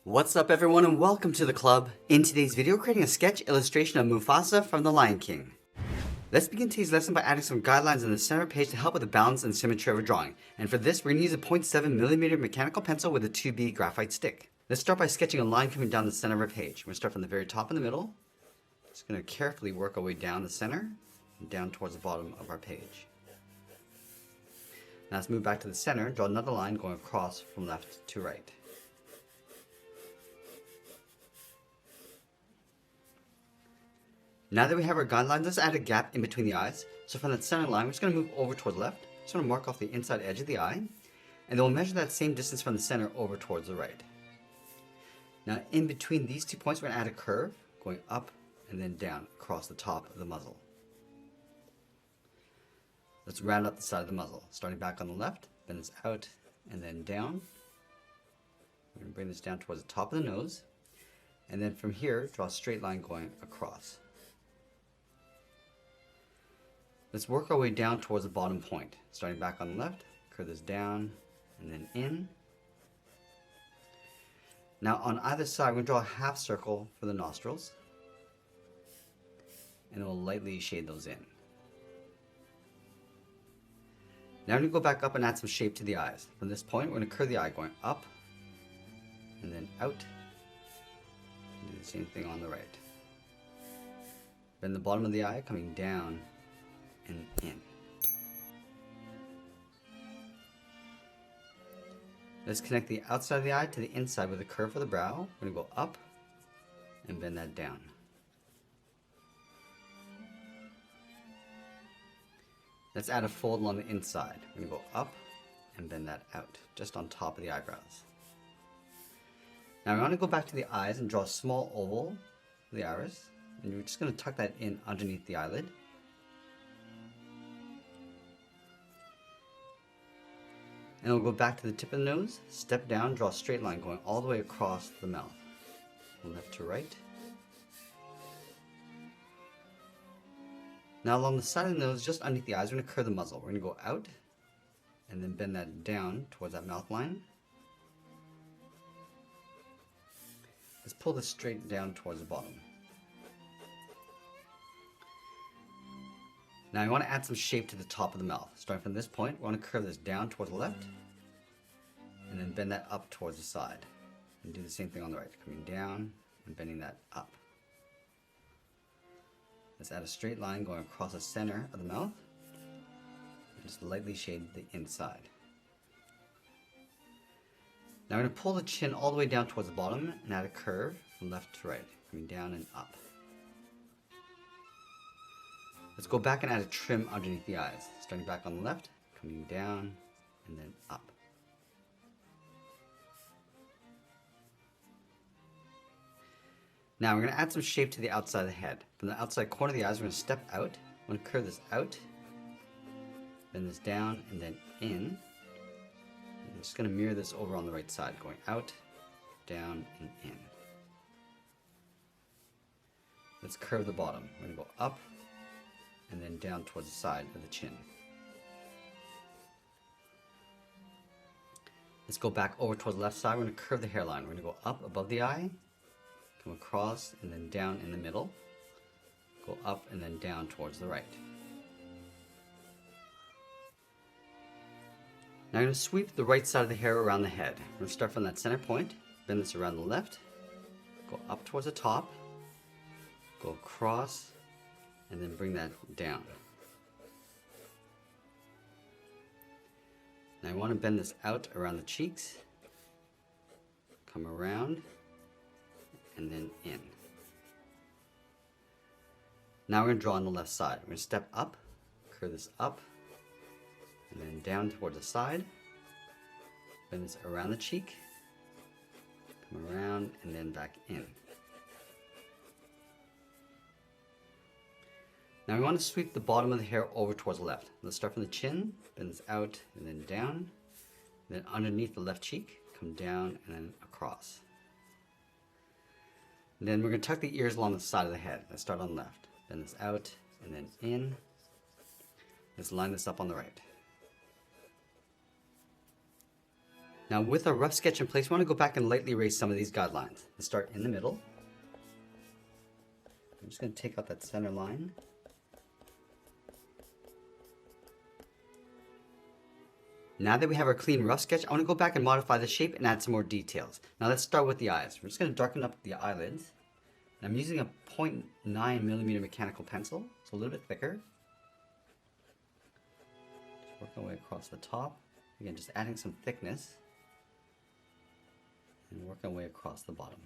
What's up everyone and welcome to the club. In today's video, creating a sketch illustration of Mufasa from The Lion King. Let's begin today's lesson by adding some guidelines on the center page to help with the balance and symmetry of a drawing. And for this, we're going to use a 0.7mm mechanical pencil with a 2B graphite stick. Let's start by sketching a line coming down the center of our page. We're going to start from the very top in the middle. Just going to carefully work our way down the center and down towards the bottom of our page. Now let's move back to the center and draw another line going across from left to right. Now that we have our guidelines, let's add a gap in between the eyes. So from that center line, we're just going to move over toward the left. Just going to mark off the inside edge of the eye. And then we'll measure that same distance from the center over towards the right. Now in between these 2 points, we're going to add a curve going up and then down across the top of the muzzle. Let's round up the side of the muzzle. Starting back on the left, bend this out and then down. We're going to bring this down towards the top of the nose. And then from here, draw a straight line going across. Let's work our way down towards the bottom point. Starting back on the left, curve this down and then in. Now on either side, we're going to draw a half circle for the nostrils. And we'll lightly shade those in. Now we're going to go back up and add some shape to the eyes. From this point, we're going to curve the eye going up and then out. And do the same thing on the right. Bend the bottom of the eye coming down and in. Let's connect the outside of the eye to the inside with a curve for the brow. We're going to go up and bend that down. Let's add a fold along the inside. We're going to go up and bend that out, just on top of the eyebrows. Now we want to go back to the eyes and draw a small oval for the iris. And you're just going to tuck that in underneath the eyelid. And we'll go back to the tip of the nose, step down, draw a straight line going all the way across the mouth, from left to right. Now along the side of the nose, just underneath the eyes, we're going to curve the muzzle. We're going to go out and then bend that down towards that mouth line. Let's pull this straight down towards the bottom. Now I want to add some shape to the top of the mouth. Starting from this point, we want to curve this down towards the left and then bend that up towards the side. And do the same thing on the right, coming down and bending that up. Let's add a straight line going across the center of the mouth. And just lightly shade the inside. Now we're going to pull the chin all the way down towards the bottom and add a curve from left to right, coming down and up. Let's go back and add a trim underneath the eyes. Starting back on the left, coming down, and then up. Now we're going to add some shape to the outside of the head. From the outside corner of the eyes, we're going to step out. We're going to curve this out, bend this down, and then in. I'm just going to mirror this over on the right side, going out, down, and in. Let's curve the bottom. We're going to go up, and then down towards the side of the chin. Let's go back over towards the left side. We're going to curve the hairline. We're going to go up above the eye, come across and then down in the middle, go up and then down towards the right. Now I'm going to sweep the right side of the hair around the head. We're going to start from that center point, bend this around the left, go up towards the top, go across, and then bring that down. Now I want to bend this out around the cheeks, come around, and then in. Now we're going to draw on the left side. We're going to step up, curve this up, and then down towards the side, bend this around the cheek, come around, and then back in. Now we want to sweep the bottom of the hair over towards the left. Let's start from the chin, bend this out and then down, then underneath the left cheek, come down and then across. And then we're going to tuck the ears along the side of the head. Let's start on the left, bend this out and then in. Let's line this up on the right. Now with our rough sketch in place, we want to go back and lightly erase some of these guidelines. Let's start in the middle. I'm just going to take out that center line. Now that we have our clean rough sketch, I want to go back and modify the shape and add some more details. Now let's start with the eyes. We're just going to darken up the eyelids. And I'm using a 0.9mm mechanical pencil, so a little bit thicker. Just work our way across the top. Again, just adding some thickness. And work our way across the bottom.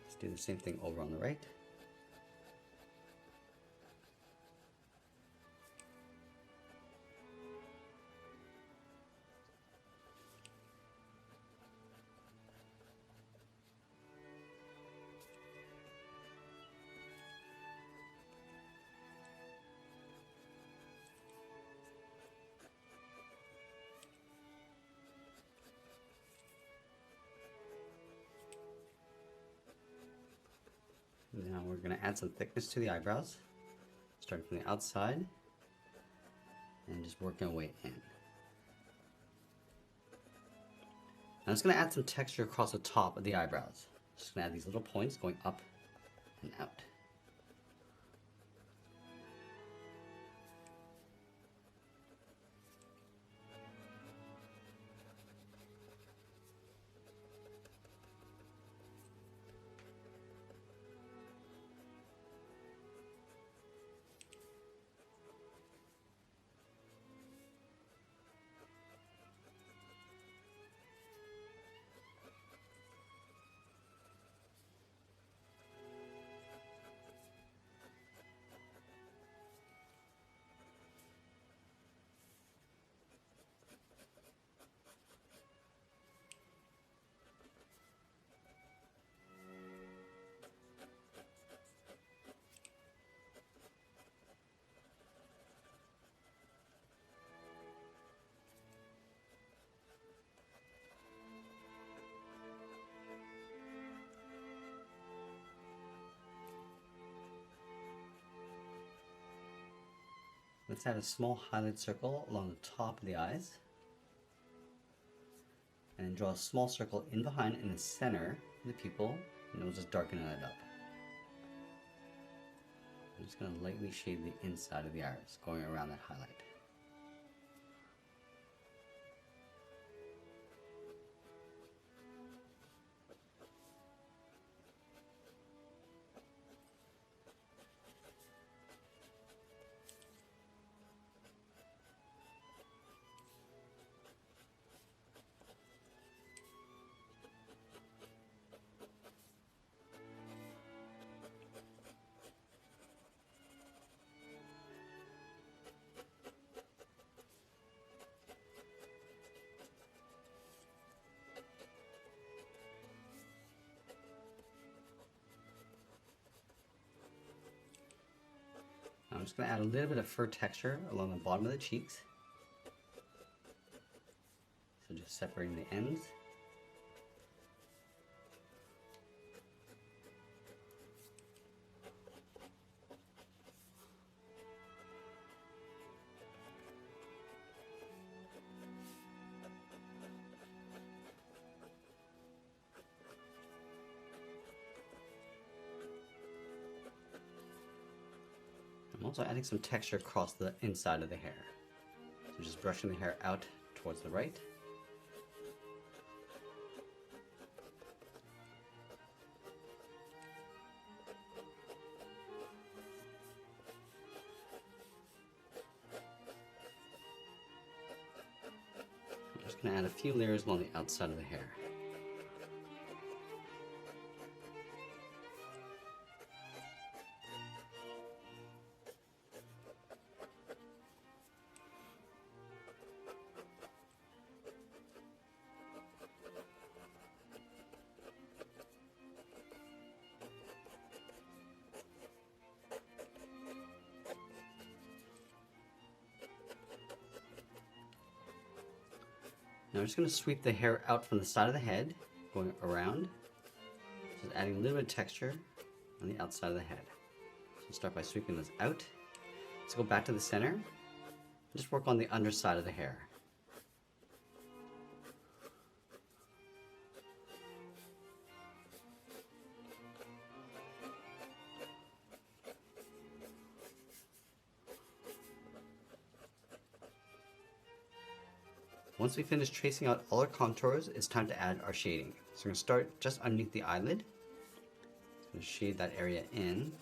Let's do the same thing over on the right. Now we're going to add some thickness to the eyebrows, starting from the outside and just working our way in. Now it's going to add some texture across the top of the eyebrows. Just going to add these little points going up and out. Let's add a small highlight circle along the top of the eyes. And then draw a small circle in behind in the center of the pupil, and we'll just darken it up. I'm just going to lightly shade the inside of the iris, going around that highlight. I'm just going to add a little bit of fur texture along the bottom of the cheeks. So just separating the ends. I'm also adding some texture across the inside of the hair. So just brushing the hair out towards the right. I'm just going to add a few layers along the outside of the hair. Now I'm just going to sweep the hair out from the side of the head, going around, just adding a little bit of texture on the outside of the head. So start by sweeping this out. Let's go back to the center Just work on the underside of the hair. Once we finish tracing out all our contours, it's time to add our shading. So we're going to start just underneath the eyelid. I'm going to shade that area in.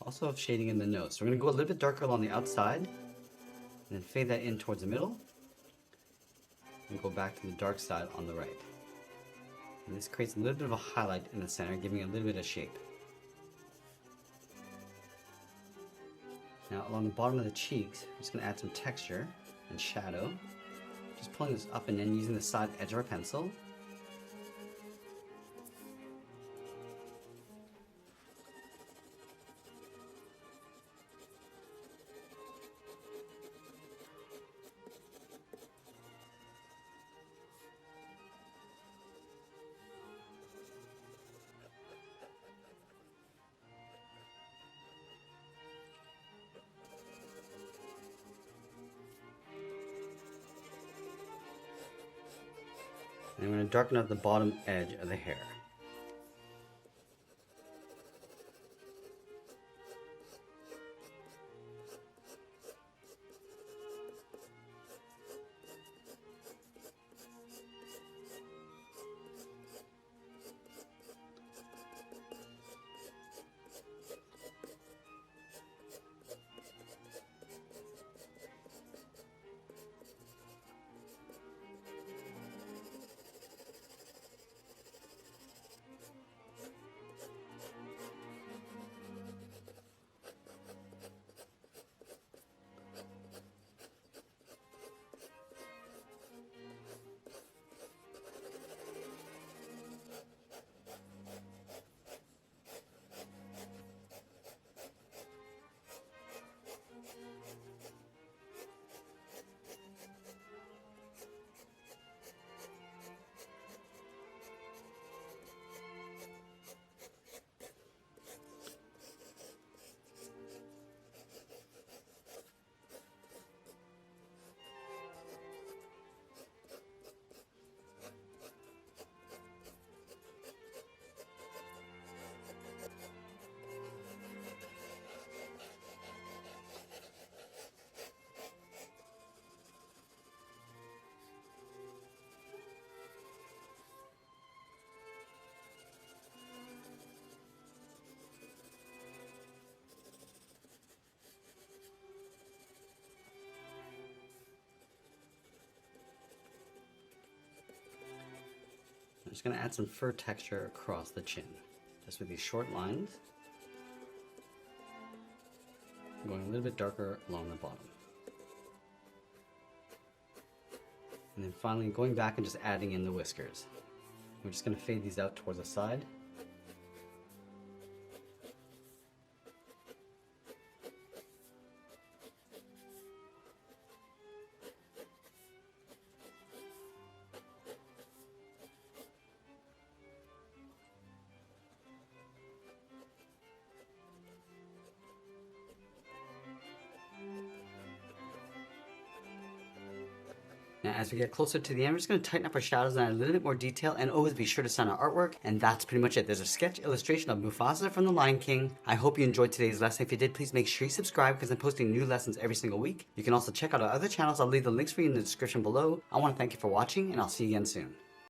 Also have shading in the nose. So we're going to go a little bit darker along the outside, and then fade that in towards the middle, and go back to the dark side on the right. And this creates a little bit of a highlight in the center, giving it a little bit of shape. Now along the bottom of the cheeks, I'm just going to add some texture and shadow. Just pulling this up and in using the side edge of our pencil. And I'm going to darken up the bottom edge of the hair. I'm just going to add some fur texture across the chin, just with these short lines, going a little bit darker along the bottom. And then finally going back and just adding in the whiskers. We're just going to fade these out towards the side. Now as we get closer to the end, we're just going to tighten up our shadows and add a little bit more detail, and always be sure to sign our artwork. And that's pretty much it. There's a sketch illustration of Mufasa from The Lion King. I hope you enjoyed today's lesson. If you did, please make sure you subscribe because I'm posting new lessons every single week. You can also check out our other channels. I'll leave the links for you in the description below. I want to thank you for watching, and I'll see you again soon.